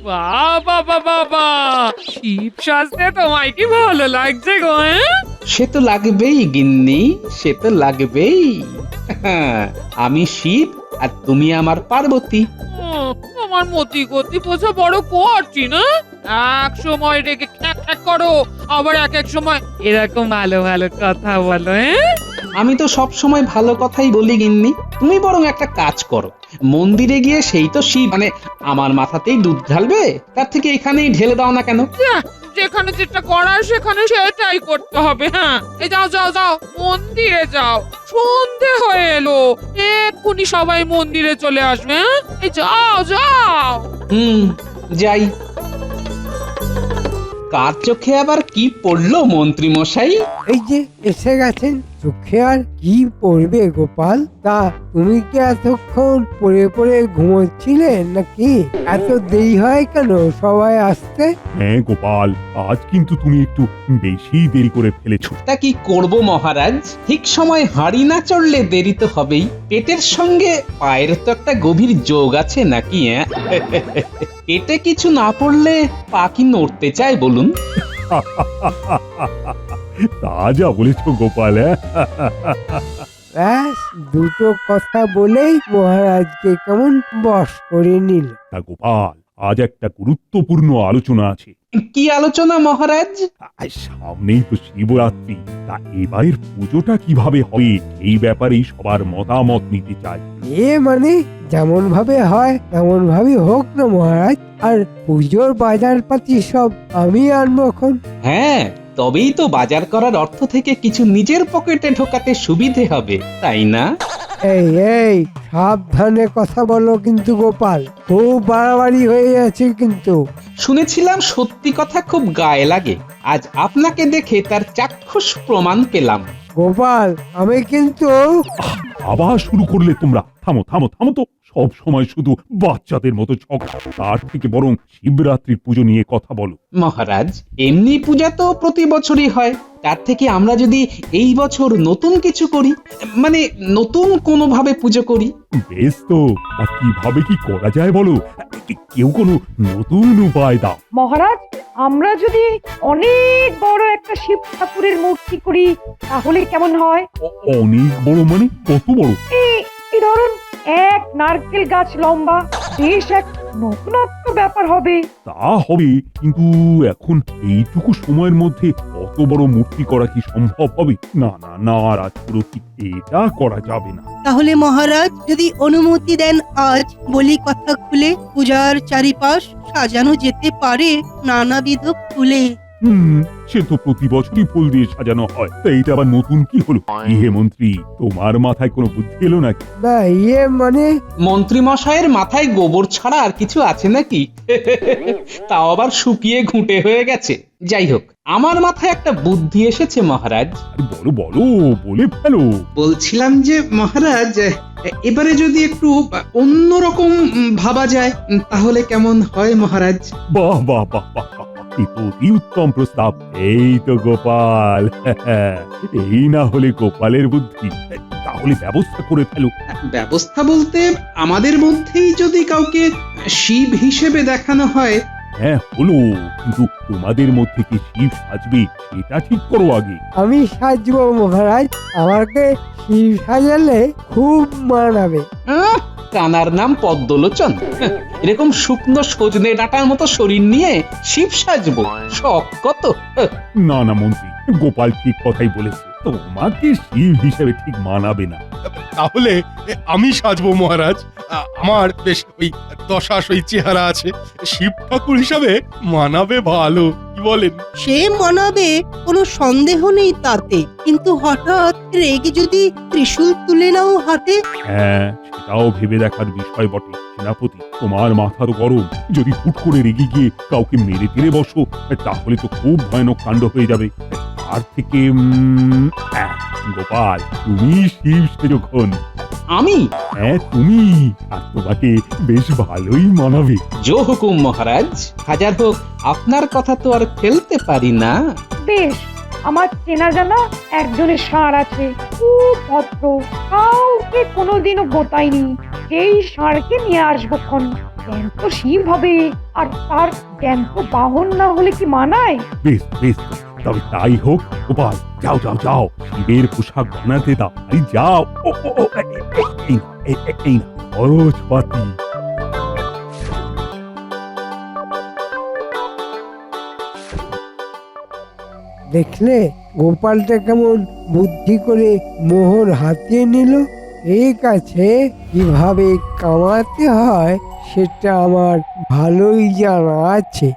বাবা বাবা, শিব সাজতে তোমায় কি ভালো লাগছে গো? সে তো লাগবেই গিন্নি, সে তো লাগবেই। আমি শিব আর তুমি আমার পার্বতী। আমার মতি গতি বোঝা বড় কঠিন না। এক সময় রেগে খ্যাক খ্যাক করো, আবার এক এক সময় এরকম ভালো ভালো কথা বলো। আমি তো সব সময় ভালো কথাই বলি গিন্নি। তুমি বরং একটা কাজ করো, মন্দিরে গিয়ে সেই তো শিব মানে আমার মাথাতেই দুধ ঢালবে, তার থেকে এখানেই ঢেলে দাও না কেন? যেখানে যেটা করার সেখানে সেটাই করতে হবে। হ্যাঁ, এই যাও যাও যাও, মন্দিরে যাও। সন্ধে হয়ে এলো, এক্ষুনি সবাই মন্দিরে চলে আসবে। হ্যাঁ, এই যাও যাও। যাই। কার চোখে আবার কি পড়লো মন্ত্রী মশাই? এই যে এসে গেছেন, চোখে আর কি পড়বে গোপাল? তা তুমি কি এতক্ষণ পড়ে পড়ে ঘুমোচ্ছিলে নাকি? এত দেরি হয় কেন সবাই আসতে? হ্যাঁ গোপাল, আজ কিন্তু তুমি একটু বেশি দেরি করে ফেলেছো। তা কি করব মহারাজ, ঠিক সময় হাঁড়ি না চড়লে দেরি তো হবেই। পেটের সঙ্গে পায়ের তো একটা গভীর যোগ আছে নাকি? পেটে কিছু না পড়লে পা কি নড়তে চায় বলুন? তা যা বলেছো গোপাল। ব্যাস দুটো কথা বলেই মহারাজকে কেমন বশ করে নিল। তা গোপাল, আজ একটা গুরুত্বপূর্ণ আলোচনা আছে। কি আলোচনা মহারাজ? আর সামনেই তো শিবরাত্রি, তা এবারের পুজোটা কিভাবে হবে এই ব্যাপারেই সবার মতামত নিতে চাই। মানে যেমন ভাবে হয় তেমন ভাবে হোক না মহারাজ। আর পুজোর বাজার পাতি সব আমি আনবো এখন। হ্যাঁ, তবেই তো বাজার করার অর্থ থেকে কিছু নিজের পকেটে ঢোকাতে সুবিধে হবে, তাই না? এই এই সাবধানে কথা বলো কিন্তু গোপাল, খুব বাড়াবাড়ি হয়ে যাচ্ছে কিন্তু। শুনেছিলাম সত্যি কথা খুব গায়ে লাগে, আজ আপনাকে দেখে তার চাক্ষুষ প্রমাণ পেলাম। গোপাল, আমি কিন্তু আবার শুরু করলে তোমরা। থামো থামো থামো তো, সব সময় শুধু বাচ্চাদের মতো ঝগড়া। তার থেকে বরং শিবরাত্রির পুজো নিয়ে কথা বলো। মহারাজ, এমনি পূজা তো প্রতি বছরই হয়, তার থেকে আমরা যদি এই বছর নতুন কিছু করি, মানে নতুন কোনো ভাবে পুজো করি। বেশ তো, তা কিভাবে কি করা যায় বলো? কেউ কোনো নতুন উপায় দাও। মহারাজ, আমরা যদি অনেক বড় একটা শিব ঠাকুরের মূর্তি করি তাহলে কেমন হয়? অনেক বড় মানে কত বড়? এই ধরুন, এক নারকেল গাছ লম্বা। বেশ এক নতুনত্ব ব্যাপার হবে। তা হবে, কিন্তু এখন এইটুকু সময়ের মধ্যে অত বড় মূর্তি করা কি সম্ভব হবে? না না না, রাজপুরোহিত, এটা করা যাবে না। তাহলে মহারাজ যদি অনুমতি দেন, আজ বলি কথা খুলে পূজার চারিপাশ সাজানো যেতে পারে নানাবিধ ফুলে। সে তো প্রতি বছরই ফুল দিয়ে সাজানো হয়, তা এইটা আবার নতুন কি হলো? হে মন্ত্রী, তোমার মাথায় কোনো বুদ্ধি এলো নাকি? না মানে মন্ত্রী মশাইয়ের মাথায় গোবর ছাড়া আর কিছু আছে নাকি? তাও আবার শুকিয়ে ঘুঁটে হয়ে গেছে। যাই হোক, আমার মাথায় একটা বুদ্ধি এসেছে মহারাজ। আরে বলো বলো, বলে ফেলো। বলছিলাম যে মহারাজ, এবারে যদি একটু অন্যরকম ভাবা যায় তাহলে কেমন হয় মহারাজ? বাহ বাহ বাহ বাহ বাহ, এ তো অতি উত্তম প্রস্তাব। এই তো গোপাল, এই না হলে গোপালের বুদ্ধি। তাহলে ব্যবস্থা করে ফেলো। ব্যবস্থা বলতে আমাদের মধ্যেই যদি কাউকে শিব হিসেবে দেখানো হয়। হ্যাঁ হলো, কিন্তু তোমাদের মধ্যে কি শিব সাজবে সেটা ঠিক করো আগে। আমি সাজবো মহারাজ, আমাকে শিব সাজালে খুব মানাবে। কানার নাম পদ্মলোচন, এরকম শুকনো সজনে ডাঁটার মতো শরীর নিয়ে শিব সাজবো, শখ কত! না না মন্ত্রী, গোপাল ঠিক কথাই বলেছে, তোমাকে শিব হিসেবে ঠিক মানাবে না। তাহলে আমি সাজবো মহারাজ। আমার বেশ ওই দশাস ওই চেহারা আছে, শিব ঠাকুর হিসাবে মানাবে ভালো, কি বলেন? সে মানাবে, কোনো সন্দেহ নেই তাতে, কিন্তু হঠাৎ রেগে যদি ত্রিশূল তুলে নাও হাতে। হ্যাঁ, সেটাও ভেবে দেখার বিষয় বটে। সেনাপতি, তোমার মাথার গরম, যদি হুট করে রেগে গিয়ে কাউকে মেরে টেরে বসো, তাহলে তো খুব ভয়ানক কাণ্ড হয়ে যাবে। তার থেকে গোপাল, তুমি শিব সেজখন। আমি? হ্যাঁ তুমি, আর তোমাকে বেশ ভালোই মানাবে। জো হুকুম মহারাজ, হাজার হোক আপনার কথা তো আর ফেলতে পারি না। বেশ, আমার চেনা জানা একজনের ষাঁড় আছে, খুব ভদ্র, কাউকে কোনোদিনও গোতায়নি। সেই ষাঁড়কে নিয়ে আসবো খন। জ্যান্ত শিব হবে, আর তার জ্যান্ত বাহন না হলে কি মানায়? বেশ বেশ, তবে তাই হোক। গোপাল, যাও যাও যাও, শিবের পোশাক বানাতে দাও। আরে যাও। ও ও ও, এই না, এই না খরচপাতি। দেখলে গোপালটা কেমন বুদ্ধি করে মোহর হাতিয়ে নিল। ঠিক আছে, কিভাবে কামাতে হয় সেটা আমার ভালোই জানা আছে।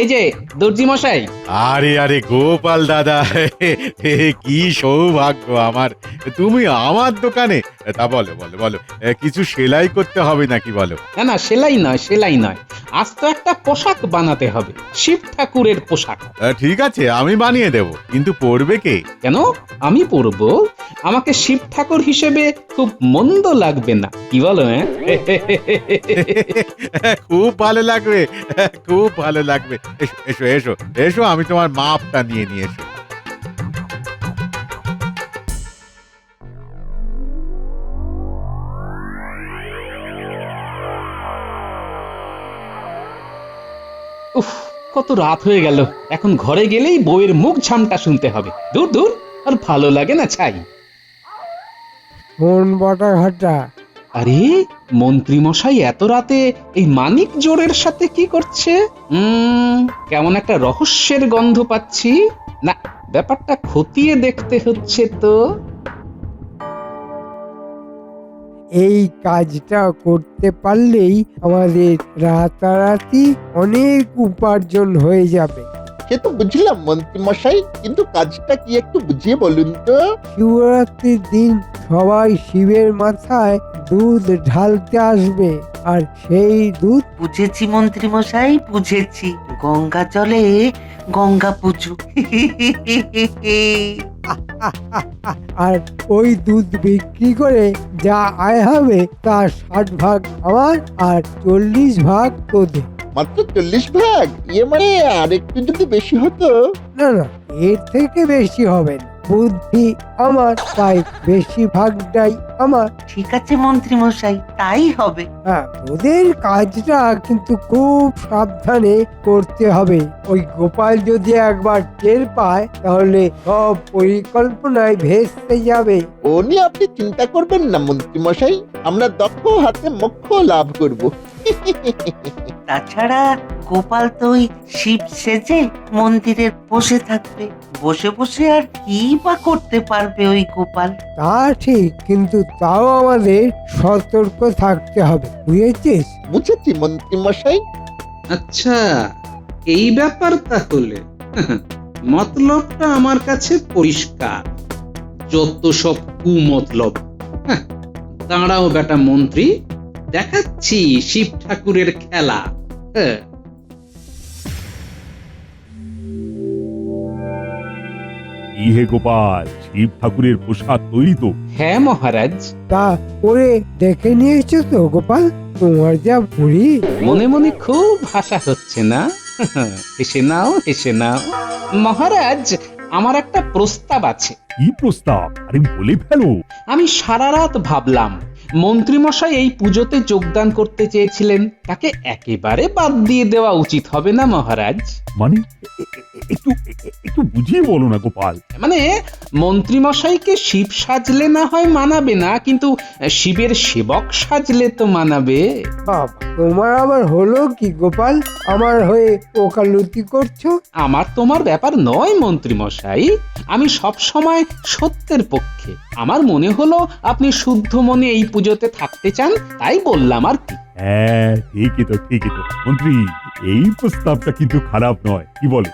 এই যে দর্জি মশাই, আরে আরে গোপাল দাদা, কি সৌভাগ্য আমার, তুমি আমার দোকানে। তা বলো বলো বলো, কিছু সেলাই করতে হবে নাকি বলো? না না, সেলাই নয়, সেলাই নয়, আজ তো একটা পোশাক বানাতে হবে, শিব ঠাকুরের পোশাক। ঠিক আছে, আমি বানিয়ে দেব, কিন্তু পরবে কে? কেন আমি পরবো? আমাকে শিব ঠাকুর হিসেবে খুব মন্দ লাগবে না, কি বলো? খুব ভালো লাগবে, খুব ভালো লাগবে। এসো এসো এসো এসো, আমি তোমার মাপটা নিয়ে নিয়ে এসো। উফ, কত রাত হয়ে গেল, এখন ঘরে গেলেই বউয়ের মুখ ঝামটা শুনতে হবে। দূর দূর, আর ভালো লাগে না ছাই। শোন বটা ঘাটা, আরে মন্ত্রী মশাই এত রাতে এই মানিক জোড়ের সাথে কি করছে? কেমন একটা রহস্যের গন্ধ পাচ্ছি। না, ব্যাপারটা খতিয়ে দেখতে হচ্ছে তো। এই কাজটা করতে পারলেই আমাদের রাতারাতি অনেক উপার্জন হয়ে যাবে। সে তো বুঝলাম মন্ত্রী মশাই, কিন্তু কাজটা কি একটু বুঝিয়ে বলুন তো। শিবরাত্রির দিন সবাই শিবের মাথায় দুধ ঢালতে আসবে, আর সেই দুধ বুঝেছি মন্ত্রী মশাই, বুঝেছি। গঙ্গা জলে গঙ্গা পুজো। আর ওই দুধ বিক্রি করে যা আয় হবে তার 60 ভাগ আমার আর 40 ভাগ তোদের। মাত্র 40 ভাগ? ইয়ে মানে আর একটু যদি বেশি হতো। না না, এর থেকে বেশি হবে না। বুদ্ধি আমার, তাই বেশি ভাগটাই আমার। ঠিক আছে মন্ত্রী মশাই, তাই হবে। হ্যাঁ, তোদের কাজটা কিন্তু খুব সাবধানে করতে হবে। ওই গোপাল যদি একবার টের পায় তাহলে সব পরিকল্পনায় ভেস্তে যাবে। ও নিয়ে আপনি চিন্তা করবেন না মন্ত্রী মশাই, আমরা দক্ষ হাতে মোক্ষ লাভ করব। তাছাড়া গোপাল তো ওই শিব সেজে মন্দিরে বসে থাকবে। বসে বসে আর কি বা করতে পারবে ওই গোপাল? তা ঠিক, কিন্তু তাও আমাদের সতর্ক থাকতে হবে, বুঝেছিস? বুঝেছি মন্ত্রী মশাই। আচ্ছা, এই ব্যাপার তাহলে। মতলবটা আমার কাছে পরিষ্কার, যত সব কুমতলব। হ্যাঁ, দাঁড়াও বেটা মন্ত্রী, দেখাচ্ছি শিব ঠাকুরের খেলা। হ্যাঁ, কি হে গোপাল, শিব ঠাকুরের পোশাক তৈরি তো? হ্যাঁ মহারাজ। তা করে দেখে নিয়েছো তো গোপাল? তোমার যা বুড়ি। মনে মনে খুব হাসা হচ্ছে না? হেসে নাও, হেসে নাও। মহারাজ, আমার একটা প্রস্তাব আছে। কি প্রস্তাব? আরে বলে ফেলো। আমি সারা রাত ভাবলাম, মন্ত্রীমশাই এই পুজোতে যোগদান করতে চেয়েছিলেন, তাকে একেবারে বাদ দিয়ে দেওয়া উচিত হবে না মহারাজ? মানে একটু একটু বুঝিয়ে বলো না গোপাল। মানে মন্ত্রীমশাইকে শিব সাজলে না হয় মানাবে না, কিন্তু শিবের সেবক সাজলে তো মানাবে। বাবা, তোমার আবার হলো কি গোপাল? আমার হয়ে ওকালতি করছো? আমার তোমার ব্যাপার নয় মন্ত্রীমশাই, আমি সব সময় সত্যের পক্ষে। আমার মনে হলো আপনি শুদ্ধ মনে এই পুজোতে থাকতে চান, তাই বললাম আর কি। হ্যাঁ, ঠিকই তো ঠিকই তো মন্ত্রী, এই প্রস্তাবটা কিন্তু খারাপ নয়, কি বলো?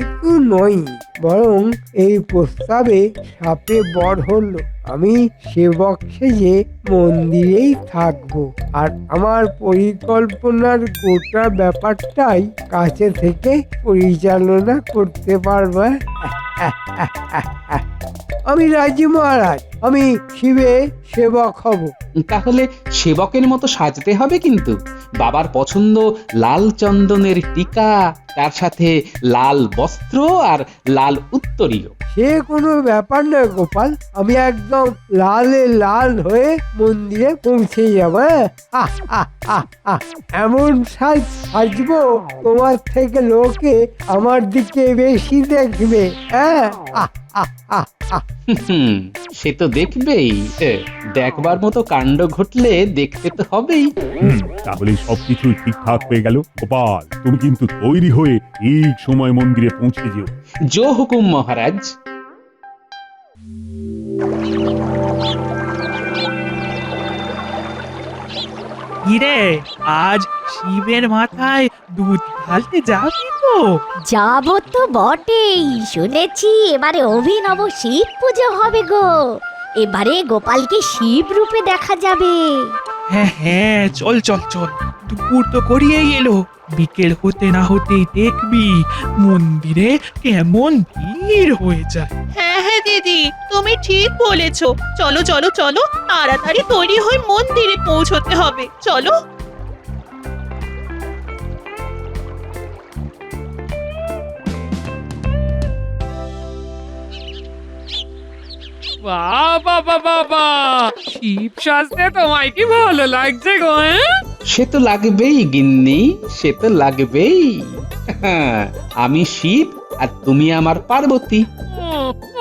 একটু নয়, বরং এই প্রস্তাবে সাপে বর হলো। আমি সেবক সেজে মন্দিরেই থাকবো, আর আমার পরিকল্পনার গোটা ব্যাপারটাই কাছে থেকে পরিচালনা করতে পারবে। আমি রাজি মহারাজ, আমি শিবে সেবক হব। তাহলে সেবকের মতো সাজতে হবে কিন্তু। বাবার পছন্দ লাল চন্দনের টিকা, তার সাথে লাল বস্ত্র আর লাল উত্তরীয়। সে কোনো ব্যাপার নয় গোপাল, আমি একদম লালে লাল হয়ে মন্দিরে পৌঁছে যাবো। এমন সাজবো তোমার থেকে লোকে আমার দিকে বেশি দেখবে। হুম, সে তো দেখবেই। দেখবার মতো কাণ্ড ঘটলে দেখতে তো হবেই। তাহলে সবকিছু ঠিকঠাক হয়ে গেল। গোপাল, তুমি কিন্তু তৈরি হয়ে ঠিক সময় মন্দিরে পৌঁছে যেও। জো হুকুম মহারাজ। কিরে, আজ শিবের মাথায় দুধ ঢালতে যাবি তো? যাবো তো বটেই, শুনেছি এবারে অভিনব শিব পুজো হবে গো। এবারে গোপালকে শিব রূপে দেখা যাবে। হ্যাঁ হ্যাঁ, চল চল চল, দুপুর তো করিয়েই এলো। বিকেল হতে না হতেই দেখবি মন্দিরে কেমন ভিড় হয়ে যায়। হ্যাঁ হ্যাঁ দিদি, তুমি ঠিক বলেছো। চলো চলো চলো, তাড়াতাড়ি তৈরি হয়ে মন্দিরে পৌঁছতে হবে। চলো। বাবা বাবা বাবা, শিব সাজতে তোমায় কি ভালো লাগছে গো। সে তো লাগবেই গিন্নি, সে তো লাগবেই। আমি শিব আর তুমি আমার পার্বতী।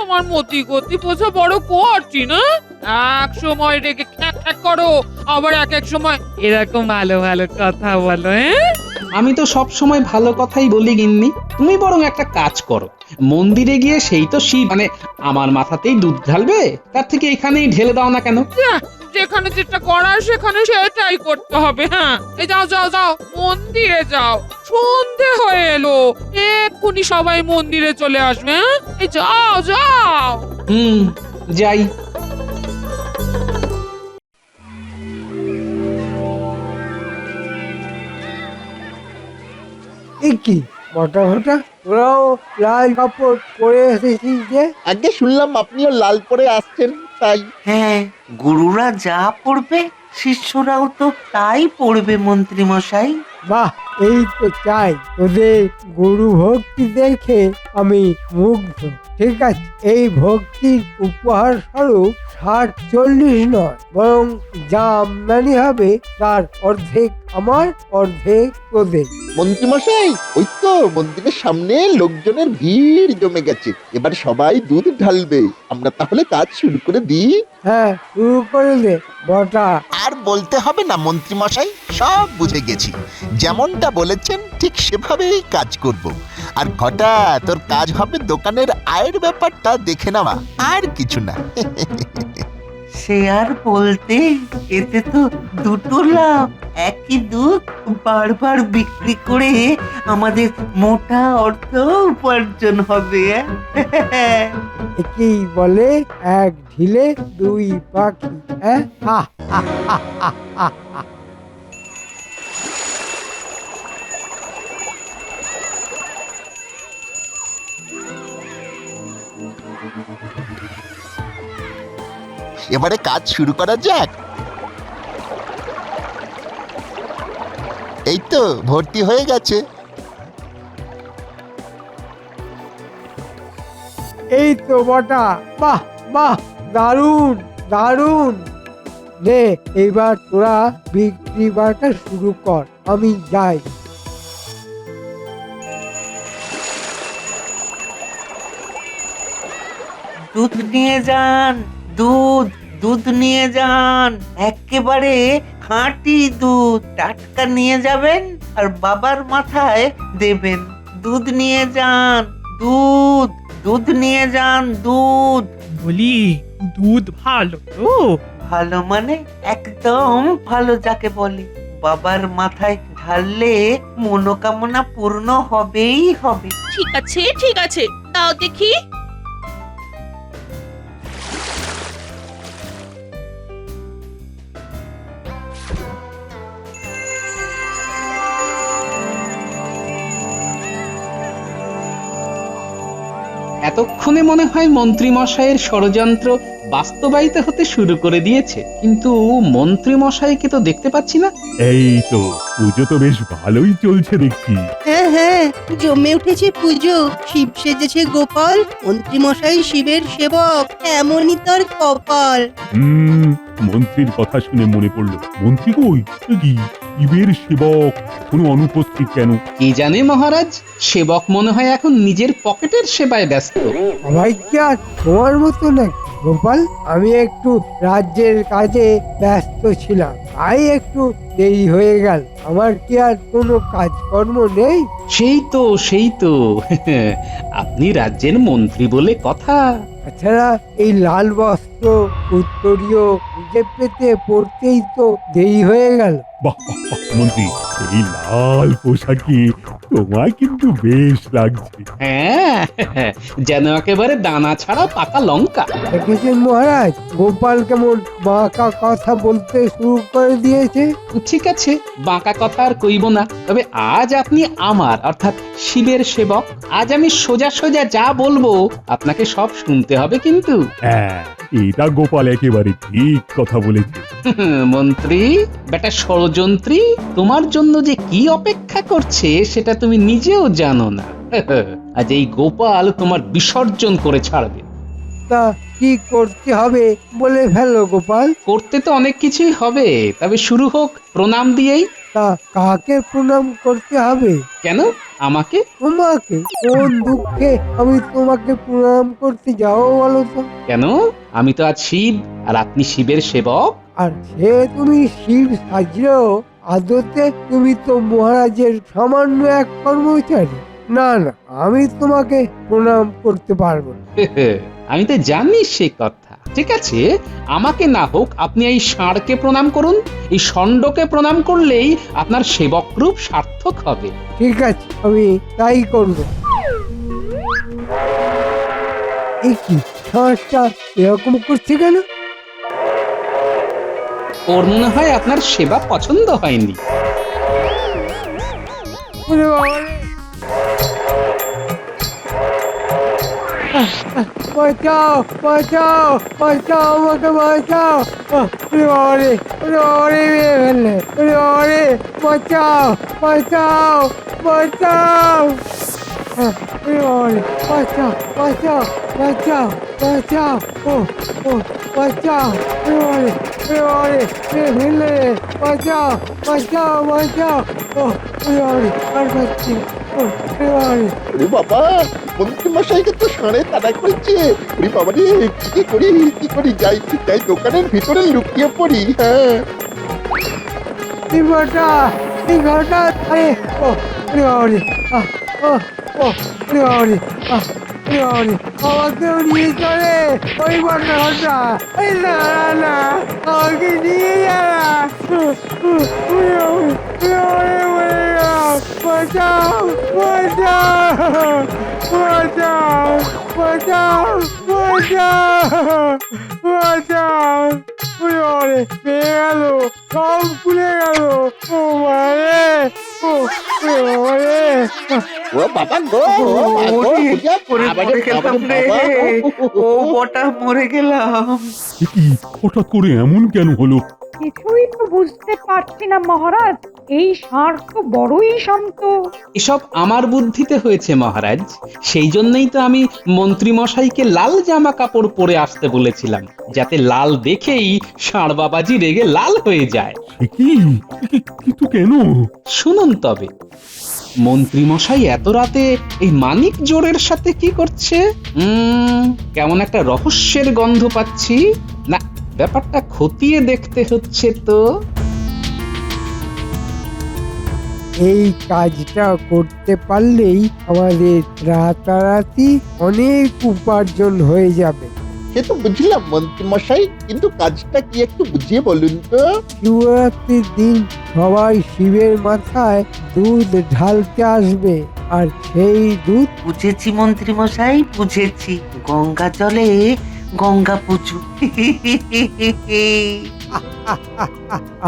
আমার মতি গতি বোঝা বড় কঠিন না। এক সময় রেগে খ্যাক খ্যাক করো, আবার এক এক সময় এরকম ভালো ভালো কথা বলো। আমি তো সব সময় ভালো কথাই বলি গিন্নি। তুমি বরং একটা কাজ করো, মন্দিরে গিয়ে সেই তো শিব মানে আমার মাথাতেই দুধ ঢালবে, তার থেকে এখানেই ঢেলে দাও না কেন? যেখানে যেটা করার সেখানে সেটাই করতে হবে। হ্যাঁ, এই যাও যাও যাও, মন্দিরে যাও। সন্ধে হয়ে এলো, এক্ষুনি সবাই মন্দিরে চলে আসবে। হ্যাঁ, এই যাও যাও। যাই। কি মোটা মোটা তোরাও লাল কাপড় পরে এসেছিস যে? আগে শুনলাম আপনিও লাল পরে আসছেন, তাই। হ্যাঁ, গুরুরা যা পড়বে শিষ্যরাও তো তাই পড়বে মন্ত্রী মশাই। বাহ, এই তো চাই। তোদের গুরু ভক্তি দেখে আমি মুগ্ধ। ঠিক আছে, এই ভক্তির উপহার স্বরূপ 60-40 নয়, বরং যা আমদানি হবে তার অর্ধেক আমার, অর্ধেক তোদের। মন্ত্রীমশাই, ওই তো মন্দিরের সামনে লোকজনের ভিড় জমে গেছে। এবার সবাই দুধ ঢালবে। আমরা তাহলে কাজ শুরু করে দিই। হ্যাঁ, শুরু করে দে বটা। আর বলতে হবে না মন্ত্রীমশাই, সব বুঝে গেছি। যেমনটা বলেছেন ঠিক সেভাবেই কাজ করব। আর ঘটা, তোর কাজ হবে দোকানের আয়ের ব্যাপারটা দেখে নেওয়া, আর কিছু না। সে আর বলতে, এতে তো দুটো লাভ। একই দুধ বারবার বিক্রি করে আমাদের মোটা অর্থ উপার্জন হবে। একেই বলে এক ঢিলে দুই পাখি। হ্যাঁ, হা হা হা হা হা হা। এবারে কাজ শুরু করা যাক। এই তো ভর্তি হয়ে গেছে। এই তো বটা, বাহ বাহ, দারুণ দারুণ। নে এবার তোরা বিক্রি বাটা শুরু কর, আমি যাই। দুধ নিয়ে যান, দুধ দুধ নিয়ে যান। একেবারে খাঁটি দুধ, টাটকা নিয়ে যাবেন আর বাবার মাথায় দেবেন। দুধ নিয়ে যান, দুধ দুধ নিয়ে যান, দুধ। বলি, দুধ ভালো তো? ভালো মানে একদম ভালো যাকে বলে। বাবার মাথায় ঢাললে মনোকামনা পূর্ণ হবেই হবে। ঠিক আছে ঠিক আছে, দাও দেখি। এতক্ষণে মনে হয় মন্ত্রী মশাইয়ের ষড়যন্ত্র বাস্তবায়িত হতে শুরু করে দিয়েছে, কিন্তু মন্ত্রী মশাইকে তো দেখতে পাচ্ছি না। এই তো পুজো তো বেশ ভালোই চলছে দেখছি। হ্যাঁ হ্যাঁ, জমে উঠেছে পুজো। শিব সেজেছে গোপাল, মন্ত্রী মশাই শিবের সেবক, এমনই তার কপাল। মন্ত্রীর কথা শুনে মনে পড়লো, মন্ত্রী কই? এ কি শিবের সেবক কোনো অনুপস্থিত কেন? কি জানে মহারাজ, সেবক মনে হয় এখন নিজের পকেটের সেবায় ব্যস্ত। সবাই কি আর তোমার মতো নাকি গোপাল? আমি একটু রাজ্যের কাজে ব্যস্ত ছিলাম, তাই একটু দেরি হয়ে গেল। আমার কি আর কোনো কাজকর্ম নেই? সেই তো আপনি রাজ্যের মন্ত্রী বলে কথা। তাছাড়া এই লাল বস্ত্র উত্তরীয় নিজে পেতে পড়তেই তো দেরি হয়ে গেল। বাহ বাহ বাহ, মন্ত্রী এই লাল পোশাকে তোমায় কিন্তু বেশ লাগছে। হ্যাঁ, যেন একেবারে দানা ছাড়া পাকা লঙ্কা। দেখেছেন মহারাজ, গোপাল কেমন বাঁকা কথা বলতে শুরু করে দিয়েছে। ঠিক আছে, বাঁকা কথা আর কইব না। তবে আজ আপনি আমার অর্থাৎ শিবের সেবক। আজ আমি সোজা সোজা যা বলবো আপনাকে সব শুনতে হবে কিন্তু। হ্যাঁ, এটা গোপাল একেবারে ঠিক কথা বলেছে। মন্ত্রী বেটা ষড়যন্ত্রী, তোমার জন্য যে কি অপেক্ষা করছে সেটা তুমি নিজেও জানো না। আজ এই গোপাল তোমার বিসর্জন করে ছাড়বে। তা কি করতে হবে বলে ফেলো গোপাল। করতে তো অনেক কিছুই হবে, তবে শুরু হোক প্রণাম দিয়েই। তা কাকে প্রণাম করতে হবে? কেন আমাকে? তোমাকে? কোন দুঃখে আমি তোমাকে প্রণাম করতে যাও বলো তো? কেন? আমি তো আজ শিব আর আপনি শিবের সেবক। আর সে তুমি শিব সাজলেও আদতে তুমি তো মহারাজের সামান্য এক কর্মচারী। না না, আমি তোমাকে প্রণাম করতে পারবো না। আমি তো জানি সে কথা। ঠিক আছে, আমাকে না হোক আপনি এই ষাঁড়কে প্রণাম করুন। এই ষণ্ডকে প্রণাম করলেই আপনার সেবক রূপ সার্থক হবে। ঠিক আছে, আমি তাই করব। এই কি ষাঁড়টা এরকম করছে কেন? ওর মনে হয় আপনার সেবা পছন্দ হয়নি। ওরে বাবা রে! বাঁচাও বাঁচাও বাঁচাও, আমাকে বাঁচাও! ওরে বাবা রে, ওরে বাবা রে, মেরে ফেললে! ওরে বাবা রে, বাঁচাও বাঁচাও বাঁচাও! ওরে বাবা রে, বাঁচাও বাঁচাও বাঁচাও বাঁচাও! ও বাঁচাও! ওরে বাবা রে, ওরে বাবা রে, মেরে ফেললে! বাঁচাও বাঁচাও বাঁচাও! ওরে বাবা রে, আর পাচ্ছি না। ওরে বাবা রে! ওরে বাবা, মন্ত্রী মশাইকে তো ষাঁড়ে তাড়া করেছে। ওরে বাবা রে, কি করি যাই যাই দোকানের ভিতরে লুকিয়ে পড়ি। হ্যাঁ, এই ঘরটা আরে! ওরে বাবা রে! ওরে বাবা রে! ওরে বাবা রে! আমাকেও নিয়ে চলে ওই ঘরটা! এই না না, আমাকে নিয়ে যা না! ওরে বাবা রে, মরে গেলাম! বাঁচাও বাঁচাও বাঁচাও বাঁচাও বাঁচাও বাঁচাও! ওরে বাবা রে, পেয়ে গেল, সব খুলে গেল! ও মারে! ওরে বাবা রে! ও বাবা গো, ও বটা মরে গেলাম। এ কি হঠাৎ করে এমন কেন হলো? কিছুই তো বুঝতে পারছি না মহারাজ। এই ষাঁড় তো বড়ই শান্ত। এসব আমার বুদ্ধিতে হয়েছে মহারাজ। সেই জন্যই তো আমি মন্ত্রী মশাইকে লাল জামা কাপড় পরে আসতে বলেছিলাম, যাতে লাল দেখেই ষাঁড় বাবাজি রেগে লাল হয়ে যায়। এ কি কিন্তু কেন? শুনুন তবে, মন্ত্রী মশাই এত রাতে এই মানিক জোড়ের সাথে কি করছে? কেমন একটা রহস্যের গন্ধ পাচ্ছি। না, ব্যাপারটা খতিয়ে দেখতে হচ্ছে তো। এই কাজটা করতে পারলেই আমাদের রাতারাতি অনেক উপার্জন হয়ে যাবে। সে তো বুঝলাম মন্ত্রী মশাই, কিন্তু কাজটা কি একটু বুঝিয়ে বলুন তো। শিবরাত্রির দিন সবাই শিবের মাথায় দুধ ঢালতে আসবে, আর সেই দুধ বুঝেছি মন্ত্রী মশাই, বুঝেছি। গঙ্গা জলে গঙ্গা পুজো।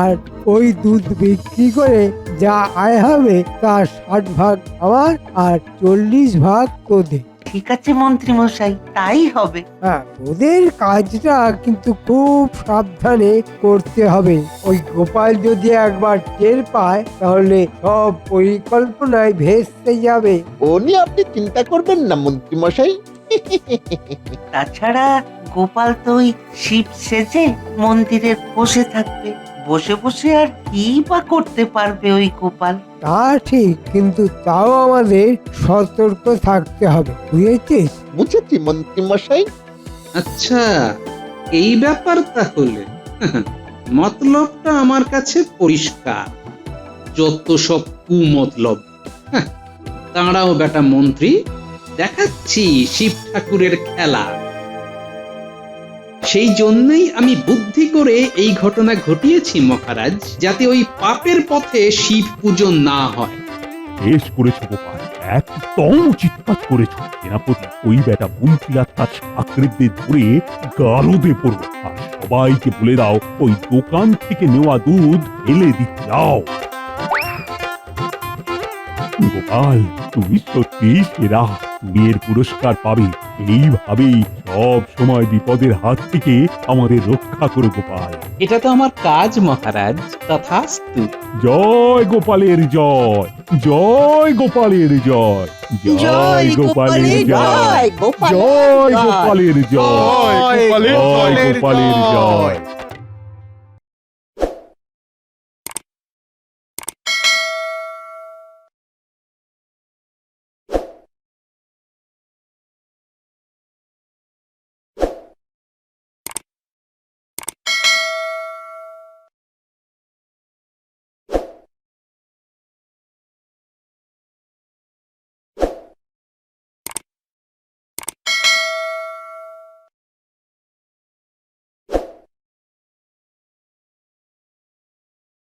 আর ওই দুধ বিক্রি করে যা আয় হবে তার 60 ভাগ আমার আর 40 ভাগ তোদের। ঠিক আছে মন্ত্রী মশাই, তাই হবে। হ্যাঁ, ওদের কাজটা কিন্তু খুব সাবধানে করতে হবে। ওই গোপাল যদি একবার টের পায় তাহলে সব পরিকল্পনায় ভেস্তে যাবে। ও নিয়ে আপনি চিন্তা করবেন না মন্ত্রী মশাই। তাছাড়া গোপাল তো ওই শিব সেজে মন্দিরে বসে থাকবে। বসে বসে আর কি বা করতে পারবে ওই গোপাল? তা ঠিক, কিন্তু তাও আমাদের সতর্ক থাকতে হবে, বুঝেছিস? বুঝেছি মন্ত্রী মশাই। আচ্ছা, এই ব্যাপার তাহলে। মতলবটা আমার কাছে পরিষ্কার। যত সব কুমতলব। হ্যাঁ, দাঁড়াও বেটা মন্ত্রী, দেখাচ্ছি শিব ঠাকুরের খেলা। সেই জন্যই আমি বুদ্ধি করে এই ঘটনা ঘটিয়েছি মহারাজ, যাতে ওই পাপের পথে শিব পুজো না হয়। বেশ করেছো গোপাল, একদম উচিত কাজ করেছো। সেনাপতি, ওই বেটা মন্ত্রী আর তার চাকরিদের ধরে গারদে পড়ো, আর সবাইকে বলে দাও ওই দোকান থেকে নেওয়া দুধ ঢেলে দিতে যাও। গোপাল, তুমি সত্যি সেরা, তুমি এর পুরস্কার পাবে। এইভাবেই সব সময় বিপদের হাত থেকে আমাদের রক্ষা করো গোপাল। এটা তো আমার কাজ মহারাজ, তথাস্তু। জয় গোপালের জয়, জয় গোপালের জয়, জয় গোপালের জয়, জয় গোপালের জয়, জয় গোপালের জয় জয়। গোপালের জয়।